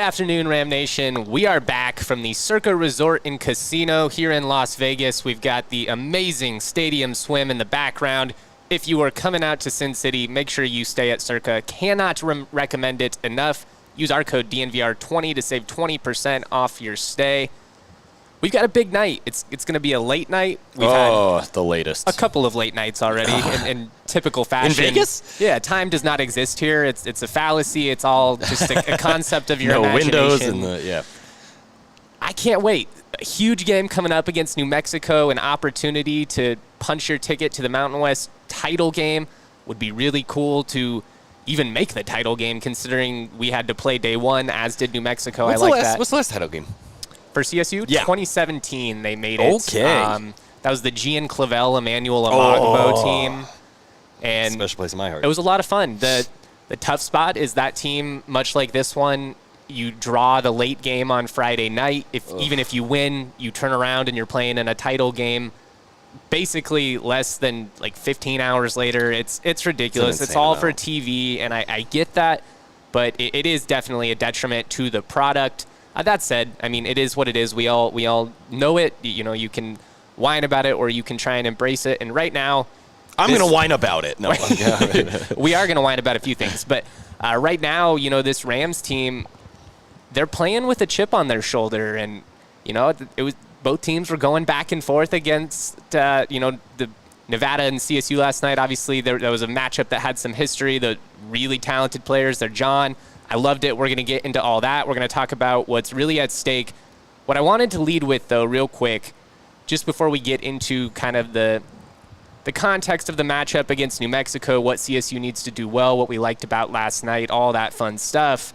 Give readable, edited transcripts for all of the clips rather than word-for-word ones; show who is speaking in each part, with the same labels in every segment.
Speaker 1: afternoon, Ram Nation. We are back from the Circa Resort and Casino here in Las Vegas. We've got the amazing stadium swim in the background. If you are coming out to Sin City, make sure you stay at Circa. Cannot recommend it enough. Use our code DNVR20 to save 20% off your stay. We've got a big night. It's going to be a late night. We've had
Speaker 2: the latest.
Speaker 1: a couple of late nights already in typical fashion.
Speaker 2: In Vegas?
Speaker 1: Yeah, time does not exist here. It's a fallacy. It's all just a concept of your imagination.
Speaker 2: Windows and yeah.
Speaker 1: I can't wait. A huge game coming up against New Mexico. An opportunity to punch your ticket to the Mountain West title game. Would be really cool to even make the title game, considering we had to play day one, as did New Mexico.
Speaker 2: What's the last title game?
Speaker 1: For CSU?
Speaker 2: Yeah.
Speaker 1: 2017, they made it.
Speaker 2: Okay.
Speaker 1: That was the Gian Clavel, Emmanuel Amagbo team. And
Speaker 2: special place in my heart.
Speaker 1: it was a lot of fun. The tough spot is that team, much like this one, you draw the late game on Friday night. Even if you win, you turn around and you're playing in a title game basically less than like 15 hours later. It's ridiculous. It's all for TV, and I get that, but it is definitely a detriment to the product. That said, I mean, it is what it is. We all know it. You know, you can whine about it or you can try and embrace it. And right now,
Speaker 2: I'm going to whine about it. No,
Speaker 1: we are going to whine about a few things. But right now, you know, this Rams team, they're playing with a chip on their shoulder. And, you know, both teams were going back and forth against, the Nevada and CSU last night. Obviously, there was a matchup that had some history. The really talented players, they're John. I loved it. We're going to get into all that. We're going to talk about what's really at stake. What I wanted to lead with, though, real quick, just before we get into kind of the context of the matchup against New Mexico, what CSU needs to do well, what we liked about last night, all that fun stuff.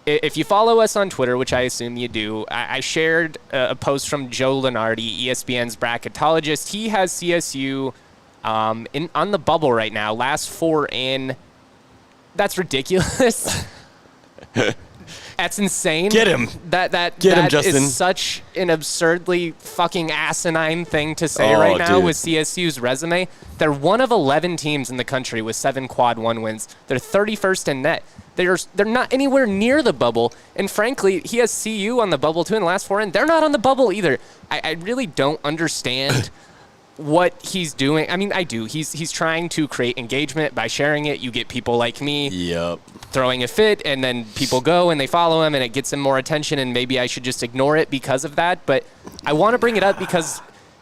Speaker 1: If you follow us on Twitter, which I assume you do, I shared a post from Joe Lunardi, ESPN's bracketologist. He has CSU on the bubble right now, last four in. That's ridiculous. That's insane.
Speaker 2: Get him.
Speaker 1: That
Speaker 2: Justin.
Speaker 1: is such an absurdly fucking asinine thing to say right now with CSU's resume. They're one of 11 teams in the country with 7 quad 1 wins. They're 31st in net. They're not anywhere near the bubble. And frankly, he has CU on the bubble too in the last 4 in. They're not on the bubble either. I really don't understand what he's doing. I mean, I do. He's trying to create engagement by sharing it. You get people like me throwing a fit, and then people go and they follow him, and it gets him more attention, and maybe I should just ignore it because of that. But I want to bring it up because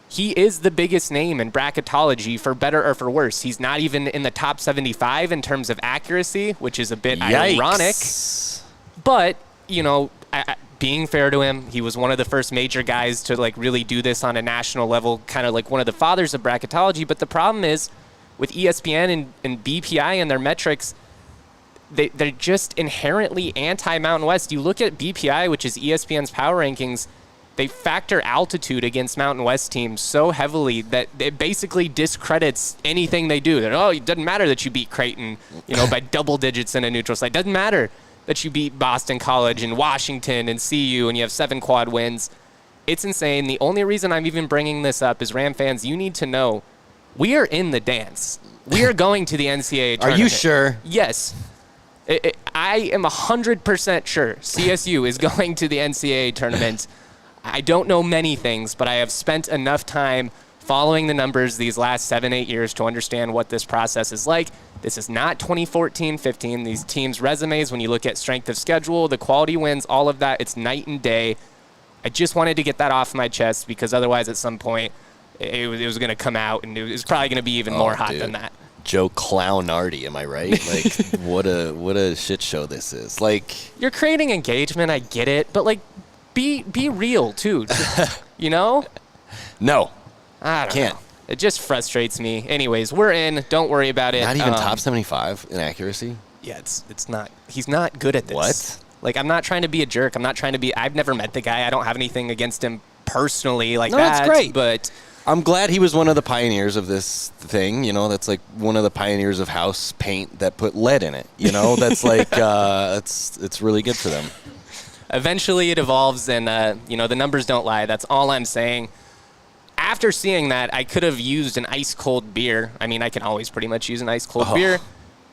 Speaker 1: he is the biggest name in bracketology, for better or for worse. He's not even in the top 75 in terms of accuracy, which is a bit ironic. But, you know, being fair to him, he was one of the first major guys to like really do this on a national level, kind of like one of the fathers of bracketology. But the problem is with ESPN and BPI and their metrics, they're just inherently anti-Mountain West. You look at BPI, which is ESPN's power rankings, they factor altitude against Mountain West teams so heavily that it basically discredits anything they do. It doesn't matter that you beat Creighton, by double digits in a neutral site. It doesn't matter that you beat Boston College and Washington and CU and you have 7 quad wins. It's insane. The only reason I'm even bringing this up is, Ram fans, you need to know we are in the dance. We are going to the NCAA tournament.
Speaker 2: Are you sure?
Speaker 1: Yes. I am 100% sure CSU is going to the NCAA tournament. I don't know many things, but I have spent enough time following the numbers these last 7-8 years to understand what this process is like. This is not 2014-15. These teams' resumes, when you look at strength of schedule, the quality wins, all of that, it's night and day. I just wanted to get that off my chest because otherwise at some point it was going to come out and it was probably going to be even more hot than that.
Speaker 2: Joe Clownardi, am I right? Like, what a shit show this is. Like,
Speaker 1: you're creating engagement, I get it, but like, be real too. No, I don't know. It just frustrates me. Anyways, we're in. Don't worry about it.
Speaker 2: Not even top 75 in accuracy?
Speaker 1: Yeah, it's not. He's not good at this.
Speaker 2: What?
Speaker 1: Like, I'm not trying to be a jerk. I'm not trying to be. I've never met the guy. I don't have anything against him personally like that.
Speaker 2: No, that's great.
Speaker 1: But
Speaker 2: I'm glad he was one of the pioneers of this thing. That's like one of the pioneers of house paint that put lead in it. That's like, it's really good for them.
Speaker 1: Eventually it evolves, and, the numbers don't lie. That's all I'm saying. After seeing that, I could have used an ice-cold beer. I mean, I can always pretty much use an ice-cold beer.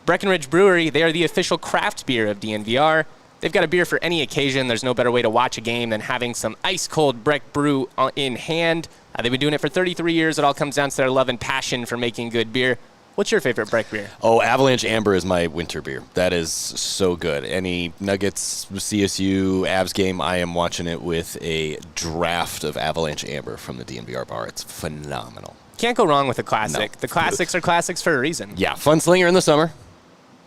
Speaker 1: Breckenridge Brewery, they are the official craft beer of DNVR. They've got a beer for any occasion. There's no better way to watch a game than having some ice-cold Breck Brew in hand. They've been doing it for 33 years. It all comes down to their love and passion for making good beer. What's your favorite Breck beer?
Speaker 2: Oh, Avalanche Amber is my winter beer. That is so good. Any Nuggets, CSU, Avs game, I am watching it with a draft of Avalanche Amber from the DNVR bar. It's phenomenal.
Speaker 1: Can't go wrong with a classic.
Speaker 2: No.
Speaker 1: The classics are classics for a reason.
Speaker 2: Yeah, fun slinger in the summer.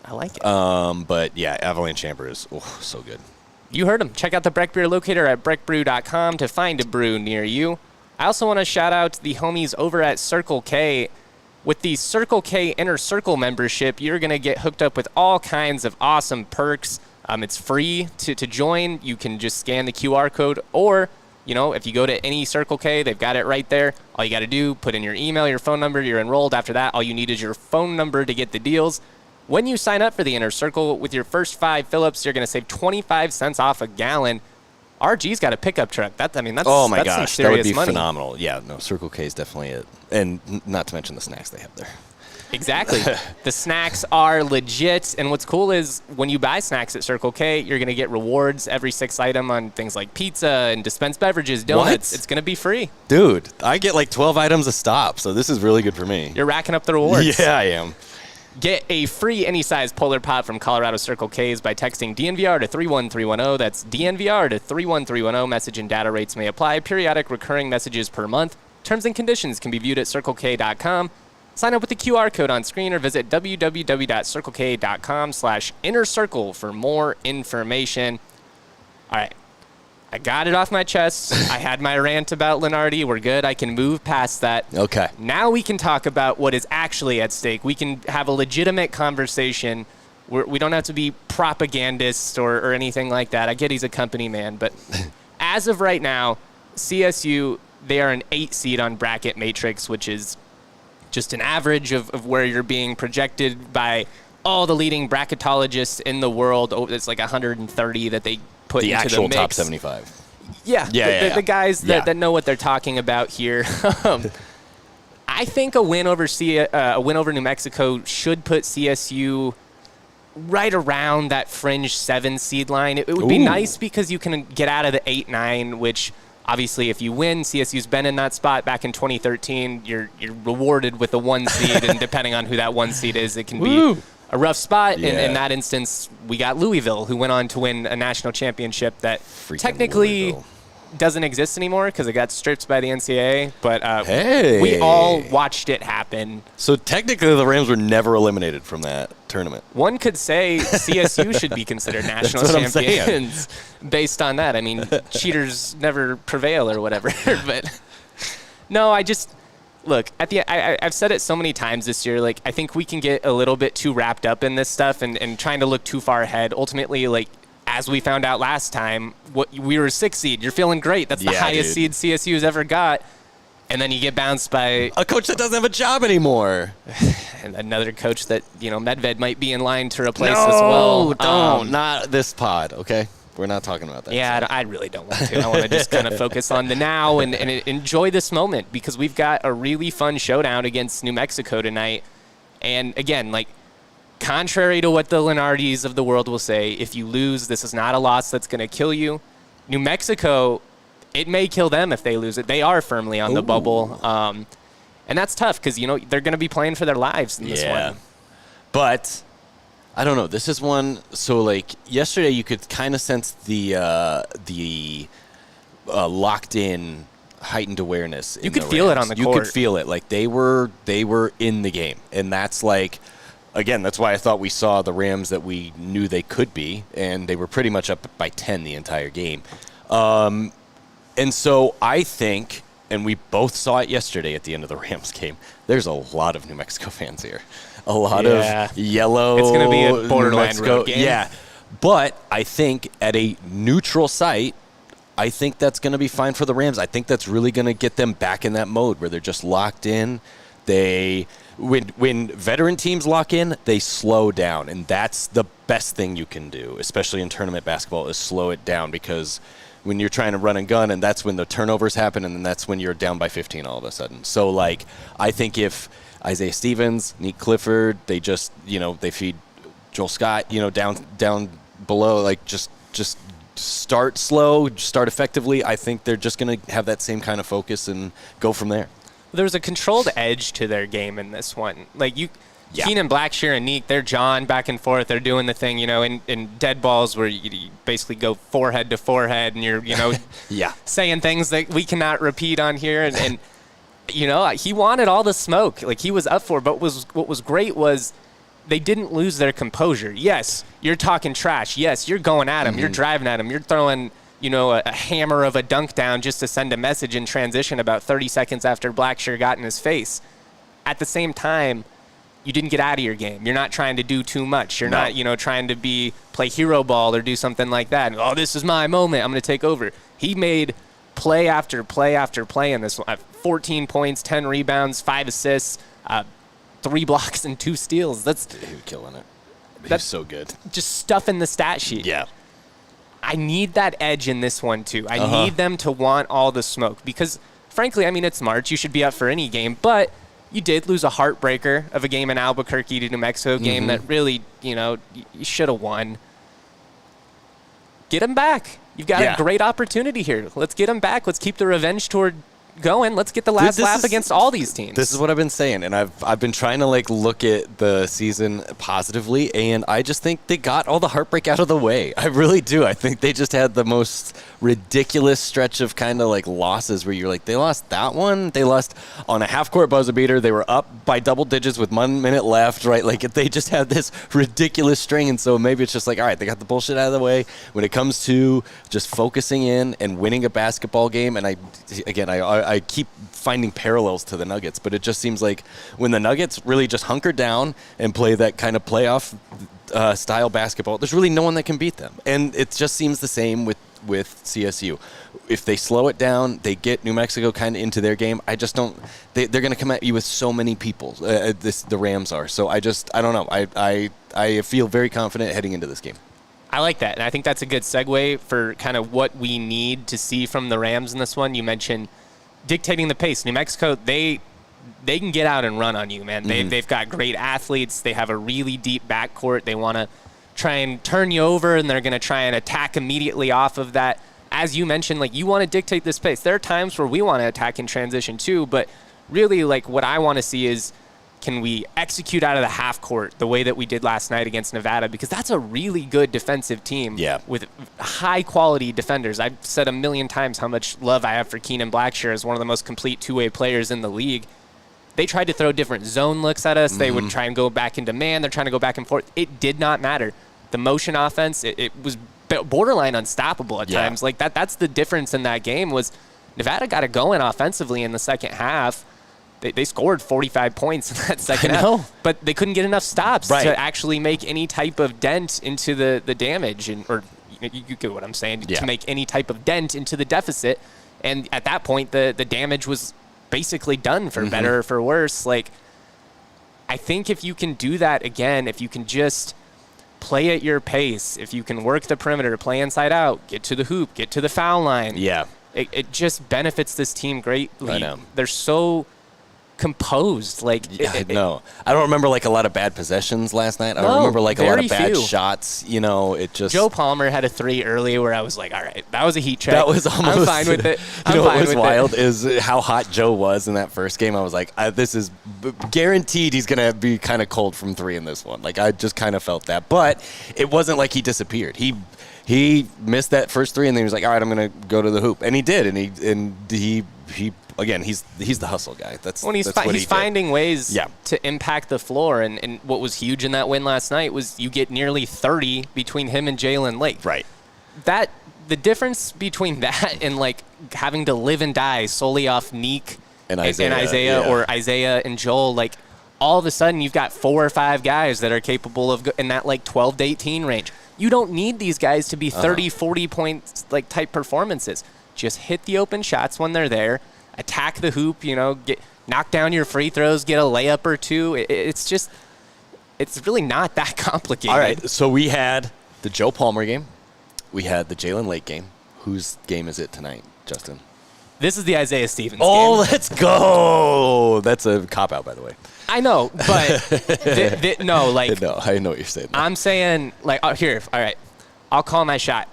Speaker 1: I like it.
Speaker 2: But yeah, Avalanche Amber is so good.
Speaker 1: You heard them. Check out the Breck Beer locator at breckbrew.com to find a brew near you. I also want to shout out the homies over at Circle K. With the Circle K Inner Circle membership, you're going to get hooked up with all kinds of awesome perks. It's free to join. You can just scan the QR code, or, if you go to any Circle K, they've got it right there. All you got to do, put in your email, your phone number, you're enrolled. After that, all you need is your phone number to get the deals. When you sign up for the Inner Circle, with your first 5 fill-ups, you're going to save 25 cents off a gallon. RG's got a pickup truck. That's
Speaker 2: oh my
Speaker 1: that's
Speaker 2: gosh,
Speaker 1: some serious
Speaker 2: that would be
Speaker 1: money.
Speaker 2: phenomenal. Yeah, no, Circle K is definitely it, and not to mention the snacks they have there.
Speaker 1: Exactly. The snacks are legit, and what's cool is when you buy snacks at Circle K, you're going to get rewards every 6th item on things like pizza and dispensed beverages, donuts.
Speaker 2: What?
Speaker 1: It's going to be free.
Speaker 2: Dude, I get like 12 items a stop, so this is really good for me.
Speaker 1: You're racking up the rewards.
Speaker 2: Yeah, I am.
Speaker 1: Get a free any size Polar Pop from Colorado Circle K's by texting DNVR to 31310. That's DNVR to 31310. Message and data rates may apply. Periodic recurring messages per month. Terms and conditions can be viewed at circlek.com. Sign up with the QR code on screen or visit www.circlek.com/innercircle for more information. All right. I got it off my chest. I had my rant about Lunardi. We're good. I can move past that.
Speaker 2: Okay.
Speaker 1: Now we can talk about what is actually at stake. We can have a legitimate conversation. We don't have to be propagandists or anything like that. I get he's a company man, but as of right now, CSU, they are an 8 seed on Bracket Matrix, which is just an average of where you're being projected by all the leading bracketologists in the world. Oh, it's like 130 that they put
Speaker 2: the
Speaker 1: into
Speaker 2: actual
Speaker 1: the mix.
Speaker 2: top 75.
Speaker 1: Yeah, the guys that know what they're talking about here. I think a win over New Mexico should put CSU right around that fringe 7 seed line. It would be nice because you can get out of the 8-9, which obviously if you win, CSU's been in that spot back in 2013. You're rewarded with a 1 seed, and depending on who that 1 seed is, it can be a rough spot.
Speaker 2: Yeah.
Speaker 1: In that instance, we got Louisville, who went on to win a national championship that
Speaker 2: Freaking
Speaker 1: technically
Speaker 2: Louisville
Speaker 1: doesn't exist anymore because it got stripped by the NCAA. But
Speaker 2: Hey.
Speaker 1: we all watched it happen.
Speaker 2: So technically the Rams were never eliminated from that tournament.
Speaker 1: One could say CSU should be considered national
Speaker 2: That's what I'm
Speaker 1: champions based on that. I mean, cheaters never prevail or whatever. But no, look, I've said it so many times this year. Like, I think we can get a little bit too wrapped up in this stuff and trying to look too far ahead. Ultimately, like, as we found out last time, we were a 6 seed. You're feeling great. That's the highest seed CSU has ever got. And then you get bounced by
Speaker 2: a coach that doesn't have a job anymore.
Speaker 1: And another coach that, Medved might be in line to replace as well.
Speaker 2: No, don't. Not this pod, okay? We're not talking about that.
Speaker 1: Yeah, I really don't want to. I want to just kind of focus on the now and enjoy this moment because we've got a really fun showdown against New Mexico tonight. And again, like, contrary to what the Lunardis of the world will say, if you lose, this is not a loss that's going to kill you. New Mexico, it may kill them if they lose it. They are firmly on the bubble. And that's tough because, they're going to be playing for their lives in this one.
Speaker 2: But I don't know. This is one. So, like, yesterday you could kind of sense the locked-in, heightened awareness.
Speaker 1: You could feel it on the court.
Speaker 2: You could feel it. Like, they were in the game. And that's like, again, that's why I thought we saw the Rams that we knew they could be. And they were pretty much up by 10 the entire game. And so I think, and we both saw it yesterday at the end of the Rams game, there's a lot of New Mexico fans here. A lot of yellow.
Speaker 1: It's going to be a borderline road game.
Speaker 2: Yeah. But I think at a neutral site, I think that's going to be fine for the Rams. I think that's really going to get them back in that mode where they're just locked in. When veteran teams lock in, they slow down. And that's the best thing you can do, especially in tournament basketball, is slow it down because when you're trying to run and gun, and that's when the turnovers happen, and then that's when you're down by 15 all of a sudden. So, like, I think if Isaiah Stevens, Nick Clifford, they just, they feed Joel Scott, down below, like, just just start slow, start effectively. I think they're just going to have that same kind of focus and go from there.
Speaker 1: There was a controlled edge to their game in this one. Like Keenan, Blackshear, and Neek, they're jawing back and forth. They're doing the thing, in dead balls where you basically go forehead to forehead, and you're, saying things that we cannot repeat on here. And he wanted all the smoke. Like, he was up for it. But what was great was they didn't lose their composure. Yes, you're talking trash. Yes, you're going at him. You're driving at him. You're throwing, a hammer of a dunk down just to send a message in transition about 30 seconds after Blackshear got in his face. At the same time, you didn't get out of your game. You're not trying to do too much. You're not, trying to play hero ball or do something like that. And, this is my moment. I'm going to take over. He made play after play after play in this one. 14 points, 10 rebounds, 5 assists, 3 blocks, and 2 steals. He
Speaker 2: was killing it. That's so good.
Speaker 1: Just stuff in the stat sheet.
Speaker 2: Yeah.
Speaker 1: I need that edge in this one, too. I need them to want all the smoke because, frankly, it's March. You should be up for any game, but you did lose a heartbreaker of a game in Albuquerque to New Mexico game that really, you should have won. Get them back. You've got a great opportunity here. Let's get them back. Let's keep the revenge tour going. Let's get the last lap against all these teams.
Speaker 2: This is what I've been saying, and I've been trying to look at the season positively, and I just think they got all the heartbreak out of the way. I really do. I think they just had the most ridiculous stretch of kind of losses where you're like, they lost that one. They lost on a half-court buzzer beater. They were up by double digits with 1 minute left, right? They just had this ridiculous string, and so maybe it's just all right, they got the bullshit out of the way. When it comes to just focusing in and winning a basketball game, and I keep finding parallels to the Nuggets, but it just seems like when the Nuggets really just hunker down and play that kind of playoff style basketball, there's really no one that can beat them. And it just seems the same with CSU. If they slow it down, they get New Mexico kind of into their game. I just don't. They're going to come at you with so many people. The Rams are. So I don't know. I feel very confident heading into this game.
Speaker 1: I like that, and I think that's a good segue for kind of what we need to see from the Rams in this one. You mentioned dictating the pace. New Mexico, they can get out and run on you, man. They've got great athletes. They have a really deep backcourt. They want to try and turn you over, and they're going to try and attack immediately off of that. As you mentioned, you want to dictate this pace. There are times where we want to attack in transition too, but really, what I want to see is, can we execute out of the half court the way that we did last night against Nevada? Because that's a really good defensive team with high-quality defenders. I've said a million times how much love I have for Keenan Blackshear as one of the most complete two-way players in the league. They tried to throw different zone looks at us. They would try and go back into man. They're trying to go back and forth. It did not matter. The motion offense, it was borderline unstoppable at times. That's the difference in that game was Nevada got it going offensively in the second half. They scored 45 points in that second half, but they couldn't get enough stops to actually make any type of dent into the damage, or you get what I'm saying, to make any type of dent into the deficit. And at that point, the damage was basically done for better or for worse. I think if you can do that again, if you can just play at your pace, if you can work the perimeter, play inside out, get to the hoop, get to the foul line, it just benefits this team greatly.
Speaker 2: I know.
Speaker 1: They're so composed.
Speaker 2: I don't remember a lot of bad possessions last night. I don't remember a lot of bad shots. It just
Speaker 1: Joe Palmer had a 3 early where I was like, all right, that was a heat check.
Speaker 2: That was almost.
Speaker 1: I'm fine with it.
Speaker 2: What was wild is how hot Joe was in that first game. I was like, this is guaranteed he's gonna be kind of cold from 3 in this one. I just kind of felt that, but it wasn't like he disappeared. He missed that first 3 and then he was like, all right, I'm gonna go to the hoop, and he did, and he again, he's the hustle guy. That's he's
Speaker 1: finding ways to impact the floor. And what was huge in that win last night was you get nearly 30 between him and Jalen Lake.
Speaker 2: Right.
Speaker 1: The difference between that and having to live and die solely off Neek and Isaiah or Isaiah and Joel, all of a sudden you've got 4 or 5 guys that are capable of in that 12 to 18 range. You don't need these guys to be 30, 40 points type performances. Just hit the open shots when they're there. Attack the hoop, knock down your free throws, get a layup or 2. It's really not that complicated.
Speaker 2: All right, so we had the Joe Palmer game. We had the Jalen Lake game. Whose game is it tonight, Justin?
Speaker 1: This is the Isaiah Stevens game.
Speaker 2: Oh, let's go. That's a cop-out, by the way.
Speaker 1: I know, but no,
Speaker 2: No, I know what you're saying.
Speaker 1: I'm saying, here, all right, I'll call my shot.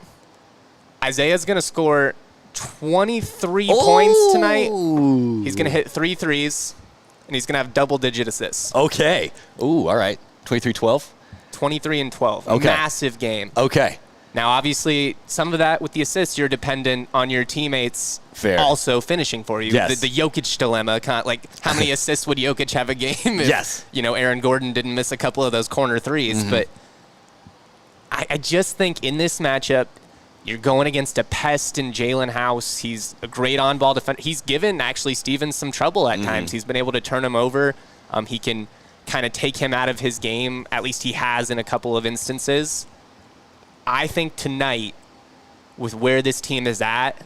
Speaker 1: Isaiah's going to score 23 points tonight. He's going to hit 3 threes, and he's going to have double-digit assists.
Speaker 2: Okay. Ooh, all right. 23-12?
Speaker 1: 23 and 12.
Speaker 2: Okay.
Speaker 1: Massive game.
Speaker 2: Okay.
Speaker 1: Now, obviously, some of that with the assists, you're dependent on your teammates also finishing for you.
Speaker 2: Yes.
Speaker 1: The Jokic dilemma, like how many assists would Jokic have a game if,
Speaker 2: yes.
Speaker 1: Aaron Gordon didn't miss a couple of those corner threes. But I just think in this matchup, you're going against a pest in Jalen House. He's a great on-ball defender. He's given, actually, Stevens some trouble at times. He's been able to turn him over. He can kind of take him out of his game. At least he has in a couple of instances. I think tonight, with where this team is at,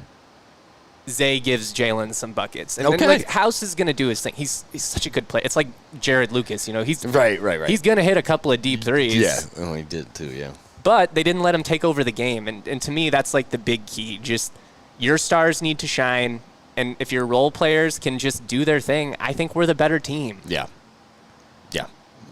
Speaker 1: Zay gives Jalen some buckets. And then, House is going to do his thing. He's such a good player. It's like Jared Lucas, He's
Speaker 2: right.
Speaker 1: He's going to hit a couple of deep threes.
Speaker 2: Yeah, he did too, yeah.
Speaker 1: But they didn't let him take over the game. And to me, that's like the big key. Just your stars need to shine. And if your role players can just do their thing, I think we're the better team.
Speaker 2: Yeah. Yeah.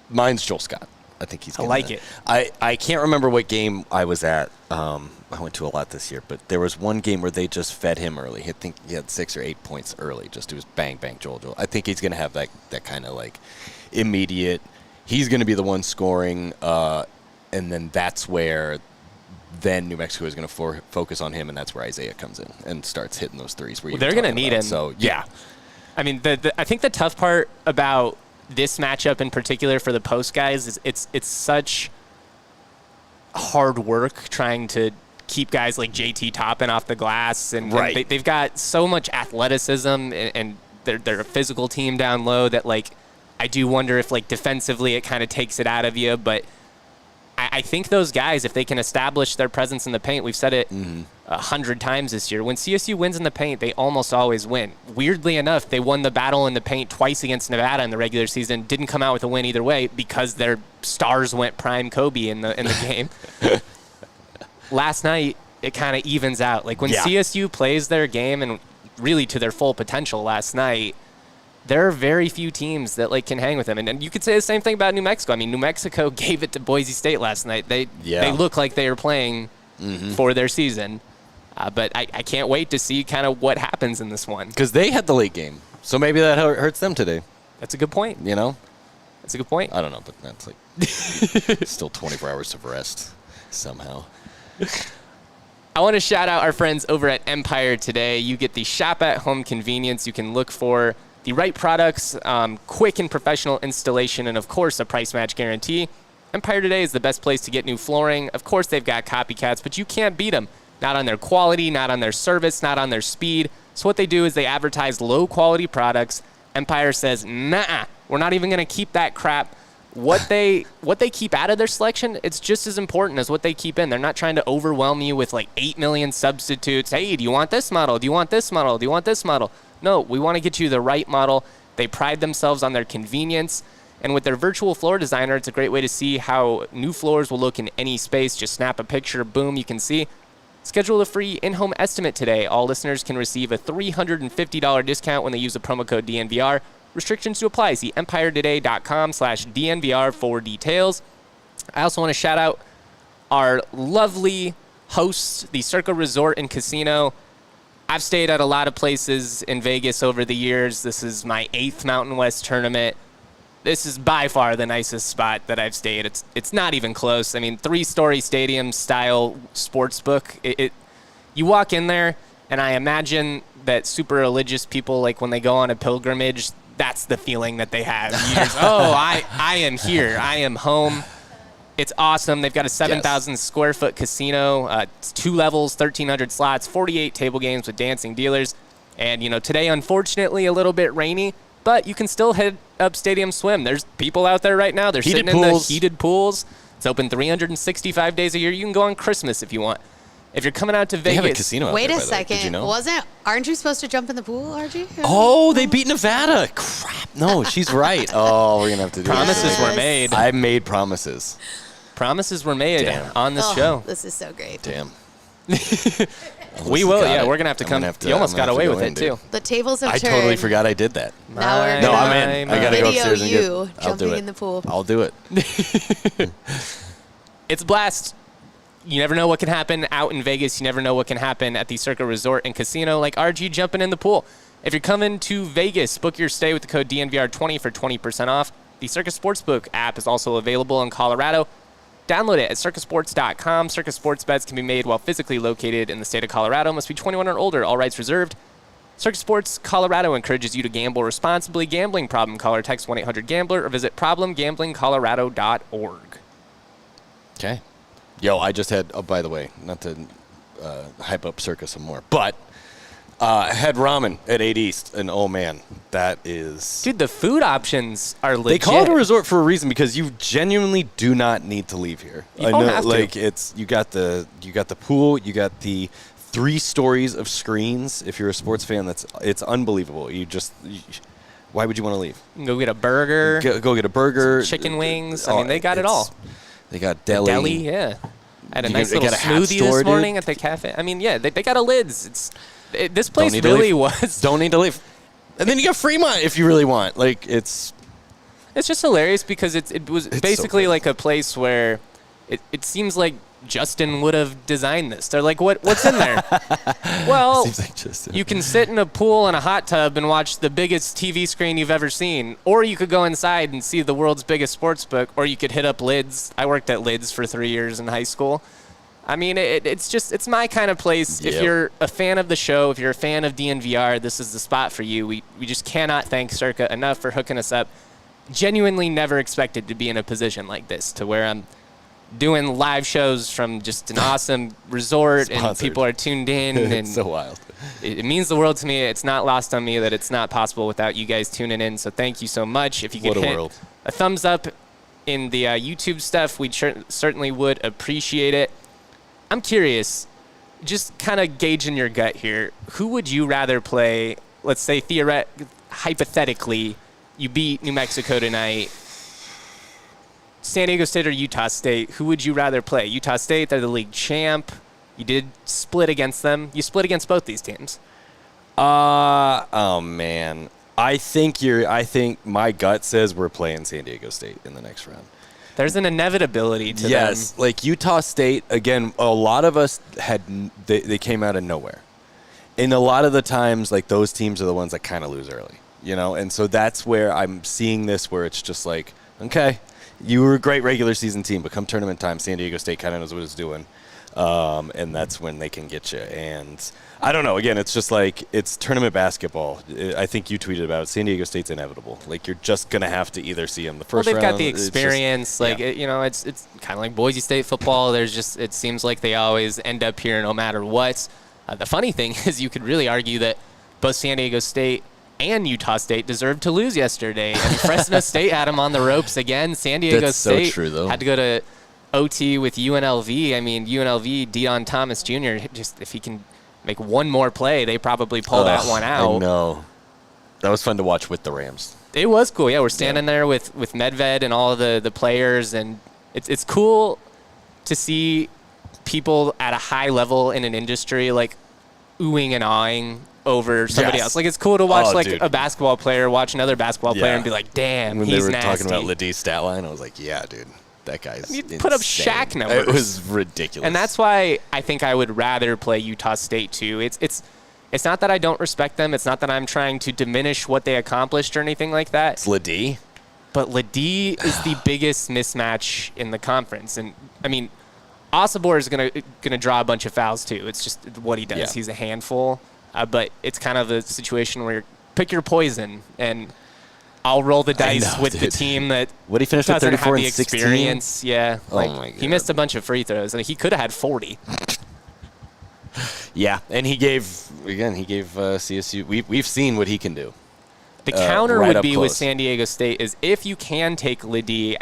Speaker 2: Mine's Joel Scott. I think he's gonna,
Speaker 1: I like it.
Speaker 2: I can't remember what game I was at. I went to a lot this year, but there was one game where they just fed him early. I think he had 6 or 8 points early. Just it was bang, bang, Joel. I think he's going to have that kind of like immediate. He's going to be the one scoring, and then that's where then New Mexico is going to focus on him, and that's where Isaiah comes in and starts hitting those threes.
Speaker 1: They're going to need him.
Speaker 2: So yeah,
Speaker 1: I mean, I think the tough part about this matchup in particular for the post guys is it's such hard work trying to keep guys like JT Toppin off the glass, and they've got so much athleticism and they're a physical team down low that like I do wonder if like defensively it kind of takes it out of you. But I think those guys, if they can establish their presence in the paint, we've said it 100 times this year, when CSU wins in the paint, they almost always win. Weirdly enough, they won the battle in the paint twice against Nevada in the regular season, didn't come out with a win either way because their stars went prime Kobe in the game. Last night, it kind of evens out. Like when CSU plays their game and really to their full potential last night, there are very few teams that like can hang with them. And you could say the same thing about New Mexico. I mean, New Mexico gave it to Boise State last night. They look like they are playing for their season. But I can't wait to see kind of what happens in this one.
Speaker 2: Because they had the late game. So maybe that hurts them today.
Speaker 1: That's a good point. That's a good point.
Speaker 2: I don't know, but that's like still 24 hours of rest somehow.
Speaker 1: I want to shout out our friends over at Empire today. You get the shop-at-home convenience. You can look for the right products, quick and professional installation, and, of course, a price match guarantee. Empire Today is the best place to get new flooring. Of course, they've got copycats, but you can't beat them. Not on their quality, not on their service, not on their speed. So what they do is they advertise low-quality products. Empire says, nah, we're not even going to keep that crap. What they keep out of their selection, it's just as important as what they keep in. They're not trying to overwhelm you with like 8 million substitutes. Hey, do you want this model? Do you want this model? Do you want this model? No, we want to get you the right model. They pride themselves on their convenience. And with their virtual floor designer, it's a great way to see how new floors will look in any space. Just snap a picture, boom, you can see. Schedule a free in-home estimate today. All listeners can receive a $350 discount when they use the promo code DNVR. Restrictions to apply. See empiretoday.com/DNVR for details. I also want to shout out our lovely hosts, the Circa Resort and Casino. I've stayed at a lot of places in Vegas over the years. This is my 8th Mountain West tournament. This is by far the nicest spot that I've stayed. It's not even close. I mean, 3-story stadium-style sports book. You walk in there, and I imagine that super religious people, like when they go on a pilgrimage, that's the feeling that they have. You just, I am here. I am home. It's awesome. They've got a 7,000 square foot casino. It's 2 levels, 1,300 slots, 48 table games with dancing dealers. And, today, unfortunately, a little bit rainy, but you can still head up Stadium Swim. There's people out there right now. They're sitting in the heated pools. It's open 365 days a year. You can go on Christmas if you want. If you're coming out to Vegas.
Speaker 2: They have a casino out
Speaker 3: Wait
Speaker 2: there,
Speaker 3: a second.
Speaker 2: Did you know?
Speaker 3: Aren't you supposed to jump in the pool, RG?
Speaker 2: Oh, they beat Nevada. Crap. No, she's right. Oh, we're going to have to do
Speaker 1: Promises were made.
Speaker 2: I made promises.
Speaker 1: Promises were made on this show.
Speaker 3: This is so great.
Speaker 2: Damn.
Speaker 1: We will. Yeah, we're going to have to come. You almost got away with it, too.
Speaker 3: The tables have turned.
Speaker 2: I totally forgot I did that.
Speaker 3: Now we're
Speaker 2: No, I'm in. I got to go upstairs and
Speaker 3: video
Speaker 2: get.
Speaker 3: you jumping in the pool.
Speaker 2: I'll do it.
Speaker 1: It's Blast you never know what can happen out in Vegas. You never know what can happen at the Circa Resort and Casino, like RG jumping in the pool. If you're coming to Vegas, book your stay with the code DNVR20 for 20% off. The Circa Sportsbook app is also available in Colorado. Download it at circasports.com. Circa Sports bets can be made while physically located in the state of Colorado. Must be 21 or older. All rights reserved. Circa Sports Colorado encourages you to gamble responsibly. Gambling problem, call or text 1-800-GAMBLER or visit problemgamblingcolorado.org.
Speaker 2: Okay. Yo, I just had, by the way, not to hype up Circa some more, but I had ramen at 8 East, and oh man, that is...
Speaker 1: Dude, the food options are legit.
Speaker 2: They call it a resort for a reason because you genuinely do not need to leave here.
Speaker 1: You don't have to.
Speaker 2: Like, you got the pool, you got the 3 stories of screens. If you're a sports fan, it's unbelievable. Why would you want to leave?
Speaker 1: Go get a burger.
Speaker 2: Go get a burger.
Speaker 1: Chicken wings. I mean, they got it all.
Speaker 2: They got deli.
Speaker 1: Yeah. I had a nice little smoothie this morning at the cafe. I mean, yeah, they got a Lids. This place really was.
Speaker 2: Don't need to leave. And then you got Fremont if you really want. Like, it's
Speaker 1: just hilarious because it was basically like a place where it seems like Justin would have designed this. They're like, what's in there? Well,
Speaker 2: seems like Justin.
Speaker 1: You can sit in a pool in a hot tub and watch the biggest TV screen you've ever seen, or you could go inside and see the world's biggest sports book, or you could hit up Lids. I worked at Lids for 3 years in high school. I mean, it's my kind of place.
Speaker 2: Yep.
Speaker 1: If you're a fan of the show, if you're a fan of DNVR, this is the spot for you. We just cannot thank Circa enough for hooking us up. Genuinely never expected to be in a position like this, to where I'm doing live shows from just an awesome resort and people are tuned in. And
Speaker 2: it's so wild.
Speaker 1: It means the world to me. It's not lost on me that it's not possible without you guys tuning in. So thank you so much. If you could hit a thumbs up in the YouTube stuff, we certainly would appreciate it. I'm curious, just kind of gauging your gut here. Who would you rather play? Let's say hypothetically, you beat New Mexico tonight. San Diego State or Utah State, who would you rather play? Utah State, they're the league champ. You did split against them. You split against both these teams.
Speaker 2: Oh man. I think my gut says we're playing San Diego State in the next round.
Speaker 1: There's an inevitability to them.
Speaker 2: Yes, like Utah State, again, a lot of us they came out of nowhere. And a lot of the times, like, those teams are the ones that kind of lose early, you know? And so that's where I'm seeing this, where it's just like, okay, you were a great regular season team, but come tournament time, San Diego State kind of knows what it's doing. And that's when they can get you. And I don't know. Again, it's just like, it's tournament basketball. I think you tweeted about it. San Diego State's inevitable. Like, you're just going to have to either see them the first round.
Speaker 1: Well, they've got the experience. It's kind of like Boise State football. It seems like they always end up here no matter what. The funny thing is you could really argue that both San Diego State and Utah State deserved to lose yesterday. And Fresno State had them on the ropes again. San Diego State
Speaker 2: so true, though.
Speaker 1: Had to go to OT with UNLV. I mean, UNLV, Deion Thomas Jr., just if he can make one more play, they probably pull that one out.
Speaker 2: I know. That was fun to watch with the Rams.
Speaker 1: It was cool. Yeah, we're standing there with Medved and all of the players, and it's cool to see people at a high level in an industry like oohing and awing over somebody else. Like, it's cool to watch a basketball player watch another basketball player and be like, damn,
Speaker 2: when
Speaker 1: he's
Speaker 2: they were
Speaker 1: nasty.
Speaker 2: talking about Ledie's stat line, I was like, yeah, dude. That guy's insane.
Speaker 1: Put up Shaq numbers.
Speaker 2: It was ridiculous.
Speaker 1: And that's why I think I would rather play Utah State too. It's not that I don't respect them. It's not that I'm trying to diminish what they accomplished or anything like that.
Speaker 2: It's Ledie.
Speaker 1: But Ledie is the biggest mismatch in the conference. And, I mean, Osabor is gonna draw a bunch of fouls too. It's just what he does. Yeah. He's a handful. But it's kind of a situation where pick your poison, and I'll roll the dice with the team that
Speaker 2: he finished with 34 and 16?
Speaker 1: Experience. Yeah.
Speaker 2: Oh my God.
Speaker 1: He missed a bunch of free throws, and he could have had 40.
Speaker 2: Yeah, and he gave CSU. We've seen what he can do.
Speaker 1: The counter would be with San Diego State is if you can take Ledie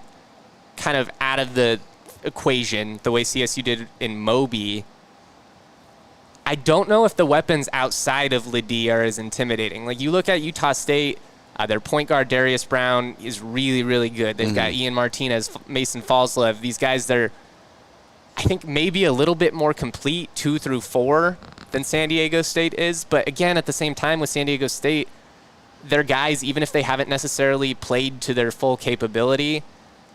Speaker 1: kind of out of the equation, the way CSU did in Moby. I don't know if the weapons outside of Ledie are as intimidating. Like, you look at Utah State. Their point guard, Darius Brown, is really, really good. They've got Ian Martinez, Mason Falslev. These guys, they're, I think, maybe a little bit more complete 2 through 4 than San Diego State is. But, again, at the same time with San Diego State, their guys, even if they haven't necessarily played to their full capability,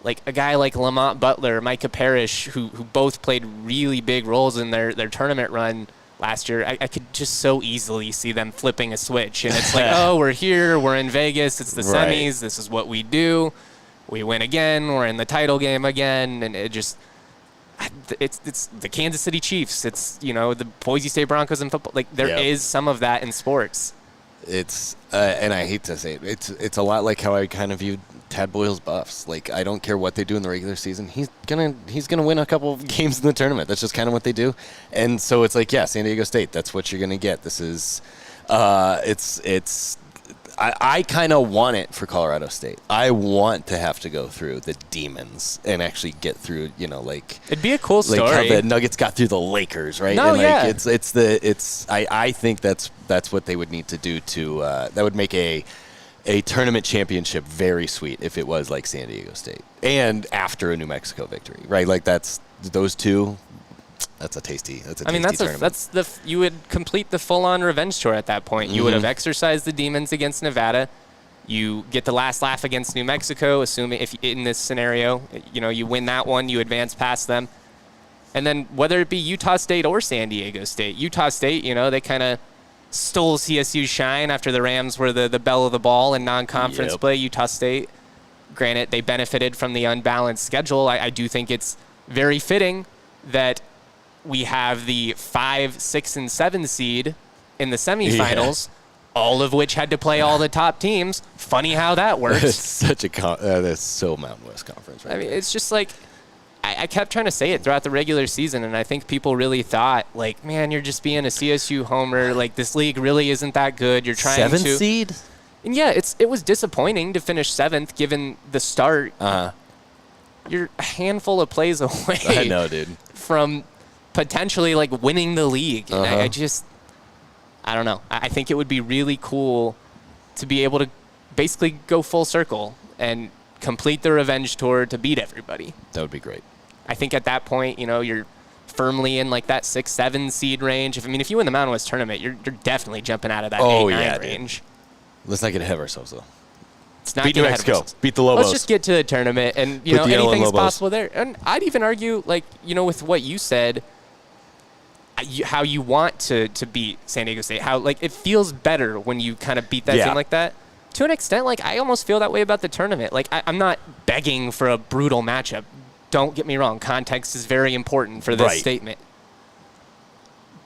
Speaker 1: like a guy like Lamont Butler, Micah Parrish, who both played really big roles in their tournament run last year, I could just so easily see them flipping a switch. And it's like, oh, we're here, we're in Vegas, it's the semis, this is what we do. We win again, we're in the title game again, and it's the Kansas City Chiefs, it's, the Boise State Broncos in football. Like, there is some of that in sports.
Speaker 2: It's and I hate to say it, it's a lot like how I kind of viewed Tad Boyle's Buffs. Like, I don't care what they do in the regular season. He's gonna win a couple of games in the tournament. That's just kind of what they do. And so it's like, San Diego State, that's what you're gonna get. This is I kind of want it for Colorado State. I want to have to go through the demons and actually get through,
Speaker 1: it'd be a cool story.
Speaker 2: Like how the Nuggets got through the Lakers, right?
Speaker 1: No,
Speaker 2: I think that's what they would need to do to that would make a tournament championship very sweet if it was like San Diego State and after a New Mexico victory, right? Like that's those two. That's a tasty. Tournament.
Speaker 1: You would complete the full-on revenge tour at that point. You would have exercised the demons against Nevada. You get the last laugh against New Mexico, assuming if in this scenario, you win that one, you advance past them. And then whether it be Utah State or San Diego State, Utah State, they kind of stole CSU's shine after the Rams were the belle of the ball in non-conference play. Utah State, granted, they benefited from the unbalanced schedule. I do think it's very fitting that we have the 5, 6, and 7 seed in the semifinals, all of which had to play all the top teams. Funny how that works.
Speaker 2: It's such a that's so Mountain West Conference, right?
Speaker 1: I mean, it's just like I kept trying to say it throughout the regular season, and I think people really thought, like, man, you're just being a CSU homer. Like, this league really isn't that good. You're trying
Speaker 2: 7th seed?
Speaker 1: And yeah, it was disappointing to finish 7th given the start. You're a handful of plays away.
Speaker 2: I know, dude.
Speaker 1: From potentially like winning the league. And I don't know. I think it would be really cool to be able to basically go full circle and complete the revenge tour to beat everybody.
Speaker 2: That would be great.
Speaker 1: I think at that point, you're firmly in like that 6, 7 seed range. If you win the Mountain West tournament, you're definitely jumping out of that 8, 9 range.
Speaker 2: Let's not get ahead of ourselves though.
Speaker 1: It's not
Speaker 2: beat New Mexico. Beat the Lobos.
Speaker 1: Let's just get to the tournament, and anything's possible there. And I'd even argue, like, with what you said, how you want to beat San Diego State, how like it feels better when you kind of beat that team like that. To an extent, like I almost feel that way about the tournament. Like I'm not begging for a brutal matchup. Don't get me wrong. Context is very important for this statement.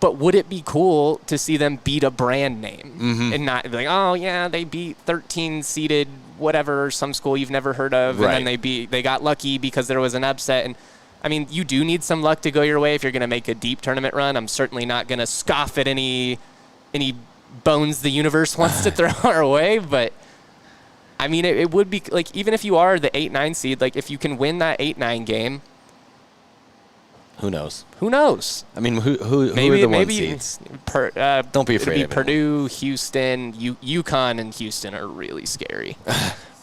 Speaker 1: But would it be cool to see them beat a brand name and not be like, oh yeah, they beat 13 seeded whatever, some school you've never heard of, and then they got lucky because there was an upset. And you do need some luck to go your way if you're going to make a deep tournament run. I'm certainly not going to scoff at any bones the universe wants to throw our way, but it would be like, even if you are the 8-9 seed, like if you can win that 8-9 game,
Speaker 2: who knows?
Speaker 1: Who knows?
Speaker 2: Who are the one seeds? Don't be afraid.
Speaker 1: It'd be Purdue, Houston, UConn, and Houston are really scary.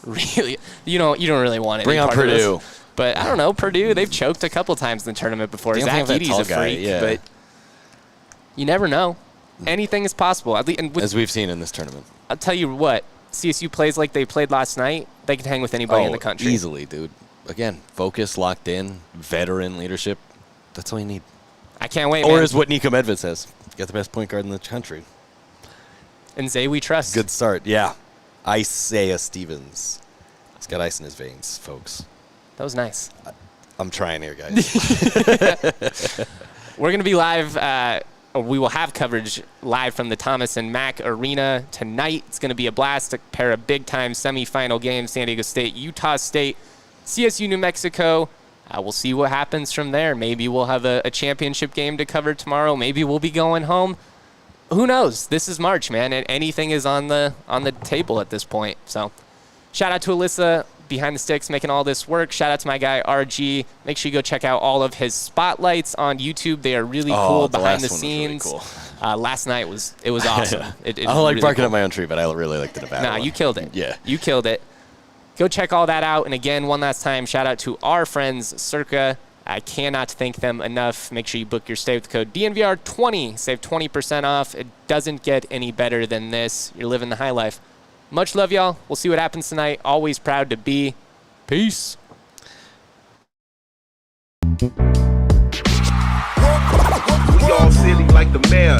Speaker 1: Really, you don't really want it.
Speaker 2: Bring on Purdue.
Speaker 1: But I don't know, Purdue, they've choked a couple times in the tournament before. Zach Edey's a freak, but you never know. Anything is possible.
Speaker 2: As we've seen in this tournament.
Speaker 1: I'll tell you what, CSU plays like they played last night, they can hang with anybody in the country.
Speaker 2: Easily, dude. Again, focus, locked in, veteran leadership. That's all you need.
Speaker 1: I can't wait,
Speaker 2: Or as what Nico Medved says, got the best point guard in the country.
Speaker 1: And Zay we trust.
Speaker 2: Good start, yeah. Isaiah Stevens. He's got ice in his veins, folks.
Speaker 1: That was nice.
Speaker 2: I'm trying here, guys.
Speaker 1: We're going to be live, or we will have coverage live from the Thomas and Mack Arena tonight. It's going to be a blast, a pair of big-time semifinal games, San Diego State, Utah State, CSU, New Mexico. We'll see what happens from there. Maybe we'll have a championship game to cover tomorrow. Maybe we'll be going home. Who knows? This is March, man, and anything is on the table at this point. So shout out to Alyssa behind the sticks making all this work. Shout out to my guy RG. Make sure you go check out all of his spotlights on YouTube. They are really cool behind the scenes. Really cool. Last night was awesome.
Speaker 2: I don't like barking up my own tree, but I really like the Nevada one.
Speaker 1: You killed it.
Speaker 2: Yeah.
Speaker 1: You killed it. Go check all that out. And again, one last time, shout out to our friends Circa. I cannot thank them enough. Make sure you book your stay with the code DNVR20. Save 20% off. It doesn't get any better than this. You're living the high life. Much love, y'all. We'll see what happens tonight. Always proud to be. Peace.
Speaker 4: We all silly like the mayor.